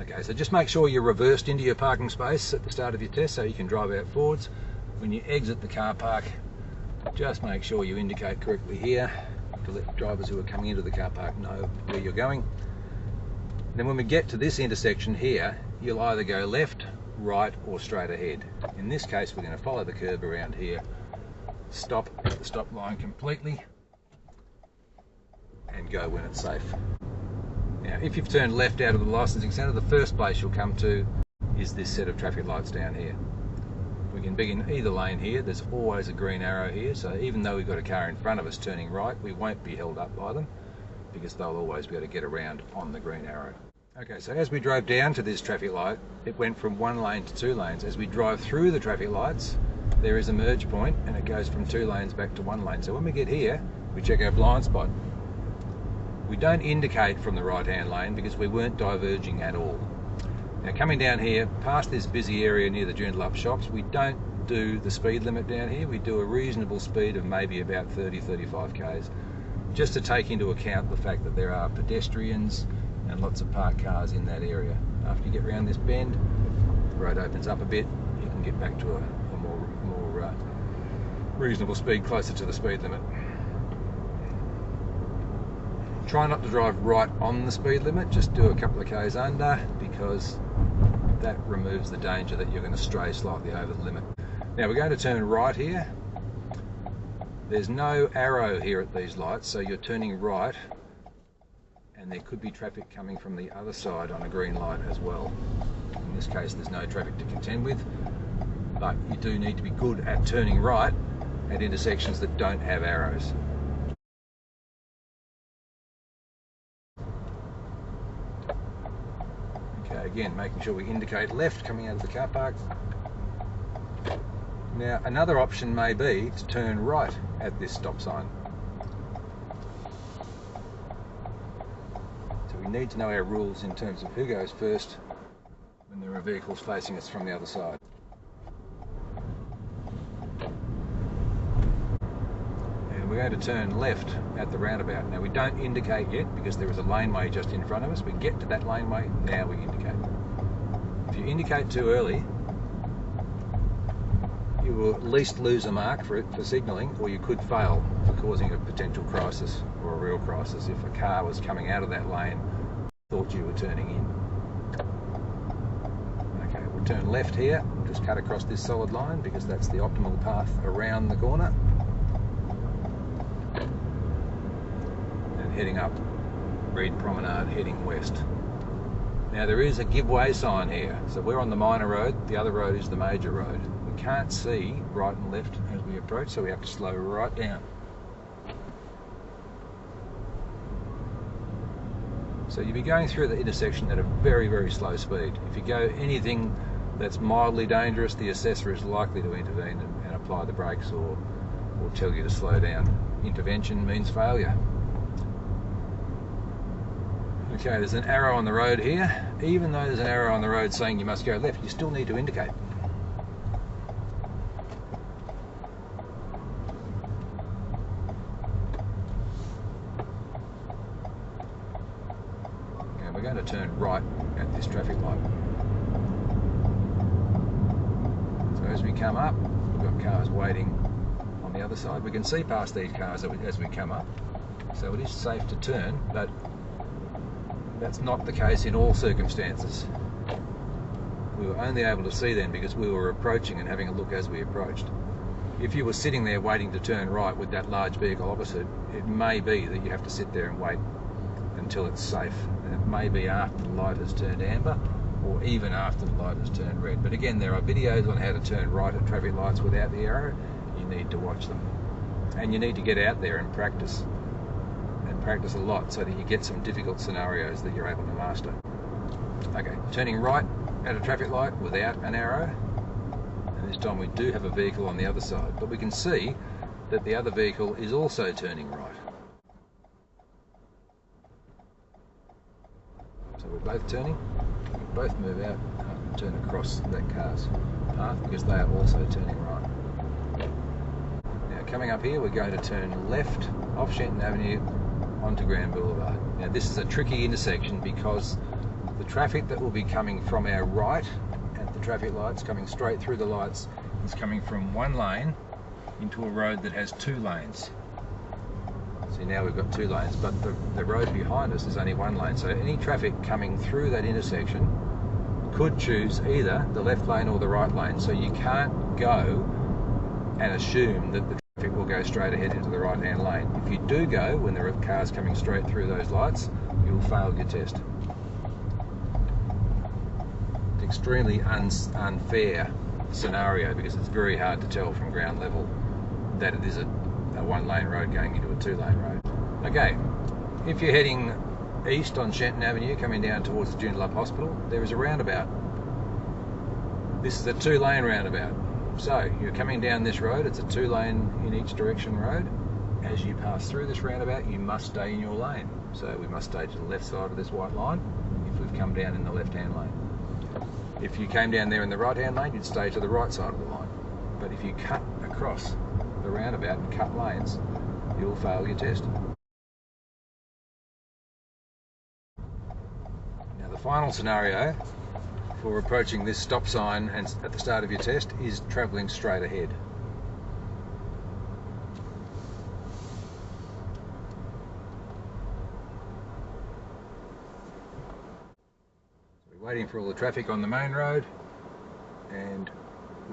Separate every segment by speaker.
Speaker 1: Okay, so just make sure you're reversed into your parking space at the start of your test so you can drive out forwards. When you exit the car park, just make sure you indicate correctly here to let drivers who are coming into the car park know where you're going. Then when we get to this intersection here, you'll either go left, right or straight ahead. In this case, we're going to follow the curb around here, stop at the stop line completely and go when it's safe. Now, if you've turned left out of the licensing centre, the first place you'll come to is this set of traffic lights down here. We can be in either lane here. There's always a green arrow here, so even though we've got a car in front of us turning right, we won't be held up by them because they'll always be able to get around on the green arrow. Okay, so as we drove down to this traffic light, it went from 1 lane to 2 lanes. As we drive through the traffic lights, there is a merge point and it goes from 2 lanes back to 1 lane. So when we get here, we check our blind spot. We don't indicate from the right-hand lane because we weren't diverging at all. Now coming down here, past this busy area near the Joondalup shops, we don't do the speed limit down here. We do a reasonable speed of maybe about 30-35 k's, just to take into account the fact that there are pedestrians and lots of parked cars in that area. After you get around this bend, the road opens up a bit, you can get back to a more reasonable speed closer to the speed limit. Try not to drive right on the speed limit, just do a couple of k's under, because that removes the danger that you're going to stray slightly over the limit. Now we're going to turn right here. There's no arrow here at these lights, so you're turning right, and there could be traffic coming from the other side on a green light as well. In this case there's no traffic to contend with, but you do need to be good at turning right at intersections that don't have arrows. Okay, again, making sure we indicate left coming out of the car park. Now, another option may be to turn right at this stop sign. So we need to know our rules in terms of who goes first when there are vehicles facing us from the other side. And we're going to turn left at the roundabout. Now we don't indicate yet because there is a laneway just in front of us. We get to that laneway, now we indicate. If you indicate too early, you will at least lose a mark for signalling, or you could fail for causing a potential crisis or a real crisis if a car was coming out of that lane thought you were turning in. Okay, we'll turn left here, just cut across this solid line because that's the optimal path around the corner. And heading up Reid Promenade, heading west. Now there is a give way sign here, so we're on the minor road, the other road is the major road. We can't see right and left as we approach, so we have to slow right down. So you'll be going through the intersection at a very, very slow speed. If you go anything that's mildly dangerous, the assessor is likely to intervene and apply the brakes or tell you to slow down. Intervention means failure. Okay, there's an arrow on the road here. Even though there's an arrow on the road saying you must go left, you still need to indicate. And we're going to turn right at this traffic light. So as we come up, we've got cars waiting on the other side. We can see past these cars as we come up, so it is safe to turn, but that's not the case in all circumstances. We were only able to see them because we were approaching and having a look as we approached. If you were sitting there waiting to turn right with that large vehicle opposite, it may be that you have to sit there and wait until it's safe. And it may be after the light has turned amber or even after the light has turned red. But again, there are videos on how to turn right at traffic lights without the arrow. You need to watch them. And you need to get out there and practice a lot so that you get some difficult scenarios that you're able to master. Okay, turning right at a traffic light without an arrow, and this time we do have a vehicle on the other side, but we can see that the other vehicle is also turning right. So we're both turning, we both move out and turn across that car's path because they are also turning right. Now coming up here, we're going to turn left off Shenton Avenue onto Boulevard. Now this is a tricky intersection because The traffic that will be coming from our right at the traffic lights, coming straight through the lights, is coming from one lane into a road that has 2 lanes. See, now we've got 2 lanes, but the road behind us is only 1 lane. So any traffic coming through that intersection could choose either the left lane or the right lane. So you can't go and assume that the traffic will go straight ahead into the right-hand lane. If you do go when there are cars coming straight through those lights, you'll fail your test. It's an extremely unfair scenario because it's very hard to tell from ground level that it is a 1-lane road going into a 2-lane road. Okay, if you're heading east on Shenton Avenue coming down towards the Joondalup Hospital, there is a roundabout. This is a 2-lane roundabout. So you're coming down this road, it's a 2-lane in each direction road. As you pass through this roundabout, you must stay in your lane. So we must stay to the left side of this white line if we've come down in the left-hand lane. If you came down there in the right-hand lane, you'd stay to the right side of the line. But if you cut across the roundabout and cut lanes, you'll fail your test. Now the final scenario for approaching this stop sign and at the start of your test is travelling straight ahead. We're waiting for all the traffic on the main road, and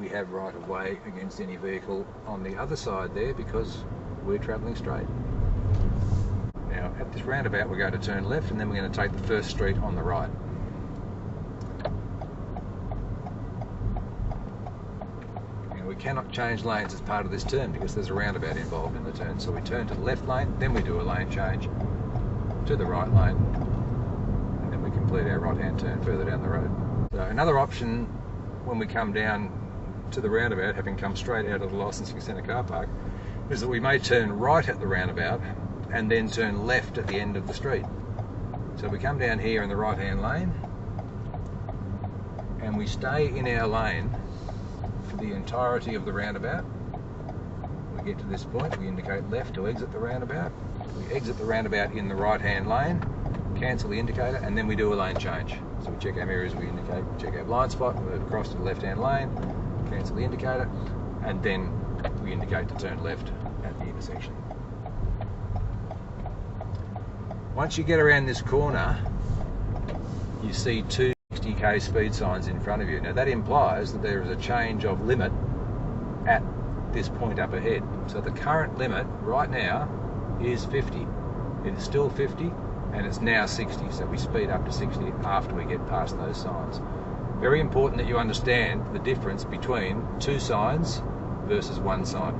Speaker 1: we have right of way against any vehicle on the other side there because we're travelling straight. Now at this roundabout we're going to turn left, and then we're going to take the first street on the right. Now we cannot change lanes as part of this turn because there's a roundabout involved in the turn. So we turn to the left lane, then we do a lane change to the right lane, and then we complete our right-hand turn further down the road. So another option when we come down to the roundabout, having come straight out of the licensing centre car park, is that we may turn right at the roundabout and then turn left at the end of the street. So we come down here in the right-hand lane and we stay in our lane for the entirety of the roundabout. We get to this point, we indicate left to exit the roundabout. We exit the roundabout in the right-hand lane, cancel the indicator, and then we do a lane change. So we check our mirrors, we indicate, check our blind spot, move across to the left-hand lane, cancel the indicator, and then we indicate to turn left at the intersection. Once you get around this corner, you see 2 60k speed signs in front of you. Now that implies that there is a change of limit at this point up ahead. So the current limit right now is 50. It is still 50 and it's now 60, so we speed up to 60 after we get past those signs. Very important that you understand the difference between 2 signs versus 1 sign.